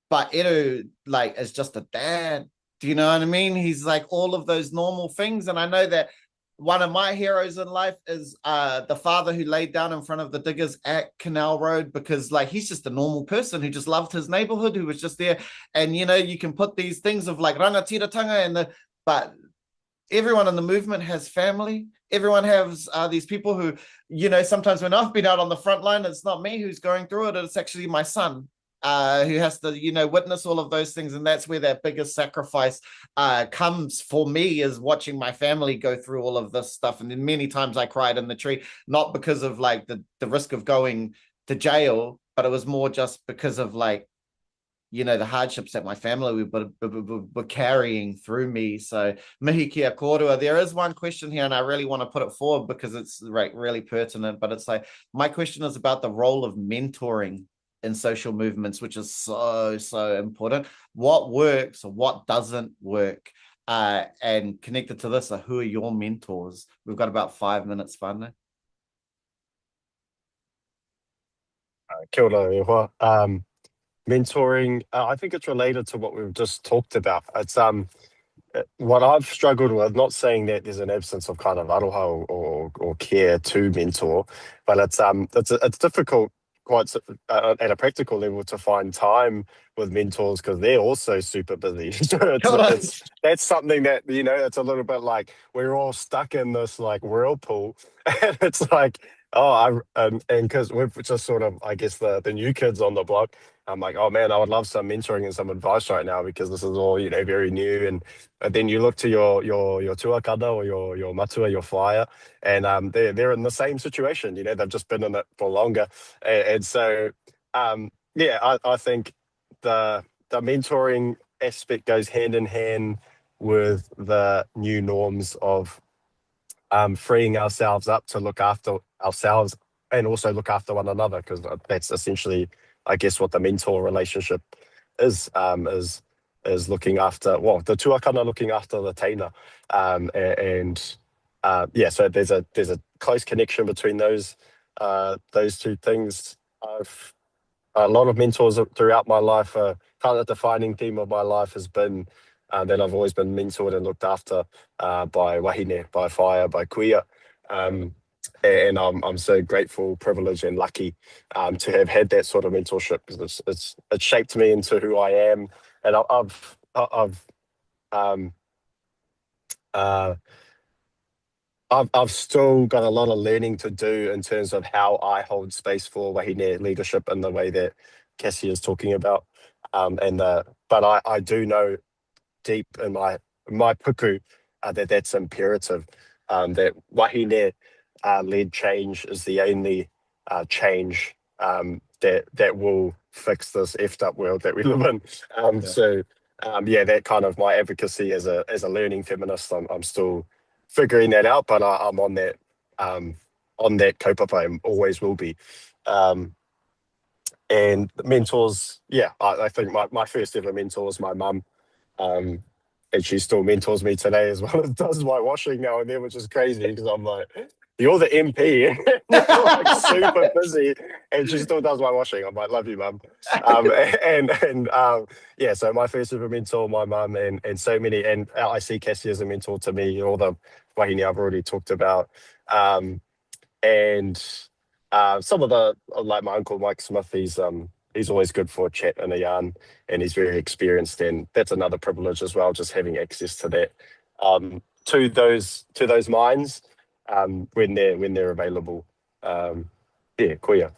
but Eru like is just a dad. Do you know what I mean? He's like all of those normal things. And I know that one of my heroes in life is the father who laid down in front of the diggers at Canal Road, because like he's just a normal person who just loved his neighborhood, who was just there. And you know, you can put these things of like rangatiratanga and but everyone in the movement has family. Everyone has these people who, you know, sometimes when I've been out on the front line, it's not me who's going through it. It's actually my son who has to, you know, witness all of those things. And that's where that biggest sacrifice comes for me, is watching my family go through all of this stuff. And then many times I cried in the tree, not because of like the risk of going to jail, but it was more just because of like, you know, the hardships that my family were carrying through me. So mihi kia kōrua. There is one question here and I really want to put it forward because it's like really pertinent, but it's like, my question is about the role of mentoring in social movements, which is so important. What works or what doesn't work? And connected to this, who are your mentors? We've got about 5 minutes, whānau. Kia ora, mentoring, I think it's related to what we've just talked about. It's what I've struggled with, not saying that there's an absence of kind of aroha or care to mentor, but it's difficult quite at a practical level to find time with mentors because they're also super busy. So that's something that, you know, it's a little bit like we're all stuck in this like whirlpool and it's like And because we're just sort of, I guess, the new kids on the block, I'm like, oh man, I would love some mentoring and some advice right now because this is all, very new. And then you look to your tuakana or your matua, your flyer, and they're in the same situation. They've just been in it for longer, and so yeah, I think the mentoring aspect goes hand in hand with the new norms of freeing ourselves up to look after ourselves and also look after one another, because that's essentially, I guess, what the mentor relationship is looking after. Well, the tuakana looking after the teina, and yeah, so there's a close connection between those two things. I've a lot of mentors throughout my life. Kind of the defining theme of my life has been that I've always been mentored and looked after by wahine, by whaia, by kuia. And I'm so grateful, privileged, and lucky to have had that sort of mentorship, because it's shaped me into who I am, and I've still got a lot of learning to do in terms of how I hold space for wahine leadership in the way that Kassie is talking about. But I do know deep in my puku that's imperative. That wahine led change is the only change that will fix this effed up world that we live in. So yeah, that kind of my advocacy as a learning feminist, I'm still figuring that out, but I'm on that kaupapa, and always will be. And mentors, yeah, I think my first ever mentor was my mum. And she still mentors me today as well as does my washing now and then, which is crazy because I'm like, you're the MP, you're like super busy, and she still does my washing. I'm like, love you, mum. Yeah, so my first ever mentor, my mum, and so many, and I see Kassie as a mentor to me, all the wahine I've already talked about. And some of the, like my uncle Mike Smith, he's always good for a chat and a yarn, and he's very experienced, and that's another privilege as well, just having access to that, to those minds when they're available. Yeah, kuia.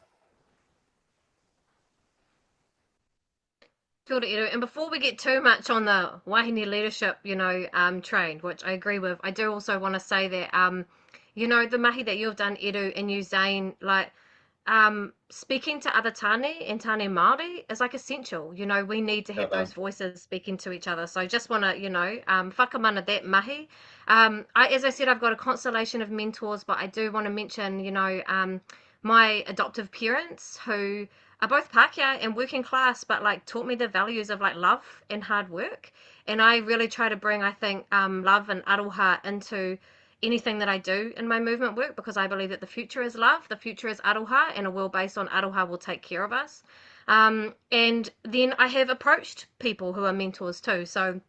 Kia ora, Eru. And before we get too much on the wahine leadership, train, which I agree with, I do also want to say that, the mahi that you've done, Eru, and you, Zane, like, speaking to other tane and tane Māori is like essential. We need to have those voices speaking to each other. So I just want to, whakamana that mahi. As I said, I've got a constellation of mentors, but I do want to mention, my adoptive parents who are both Pākehā and working class, but like taught me the values of like love and hard work. And I really try to bring, I think, love and aroha into anything that I do in my movement work, because I believe that the future is love, the future is aroha, and a world based on aroha will take care of us. And then I have approached people who are mentors too. So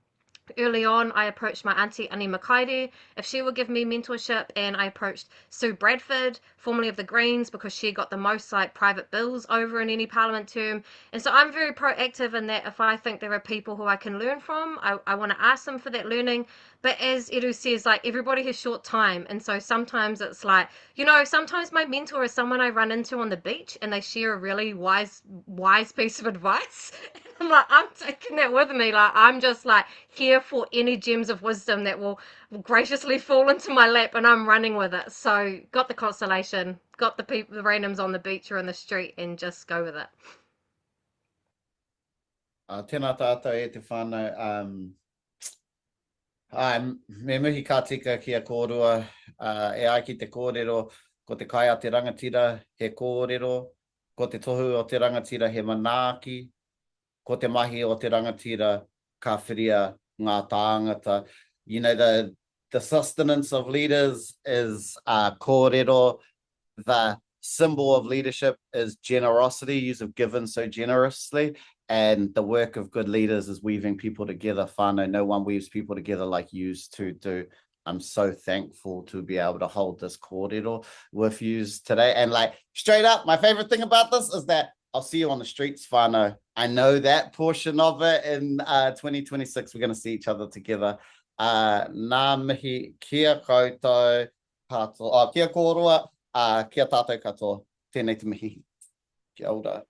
early on, I approached my auntie Ani Makaire if she would give me mentorship, and I approached Sue Bradford, formerly of the Greens, because she got the most like private bills over in any parliament term. And so I'm very proactive in that if I think there are people who I can learn from, I want to ask them for that learning. But as Eru says, like everybody has short time, and so sometimes it's like, sometimes my mentor is someone I run into on the beach and they share a really wise piece of advice. I'm like, I'm taking that with me. Like, I'm just like here for any gems of wisdom that will graciously fall into my lap, and I'm running with it. So got the constellation, got the people, the randoms on the beach or in the street, and just go with it. Tēnā tātou e te whānau. Me muhi ka tika ki a kōrua, e ai ki te kōrero, ko te kai a te rangatira, he kōrero, ko te tohu o te rangatira, he manaaki, ko te mahi o te rangatira, ka whiria ngā tāngata. The sustenance of leaders is kōrero. The symbol of leadership is generosity. You have given so generously. And the work of good leaders is weaving people together. Whānau, no one weaves people together like you two do. I'm so thankful to be able to hold this kōrero with you today. And like, straight up, my favorite thing about this is that I'll see you on the streets, whānau. I know that portion of it. In 2026, we're going to see each other together. Nā mihi kia koutou, kia kōrua. Kia tātou katoa, tēnei te mihi. Kia ora.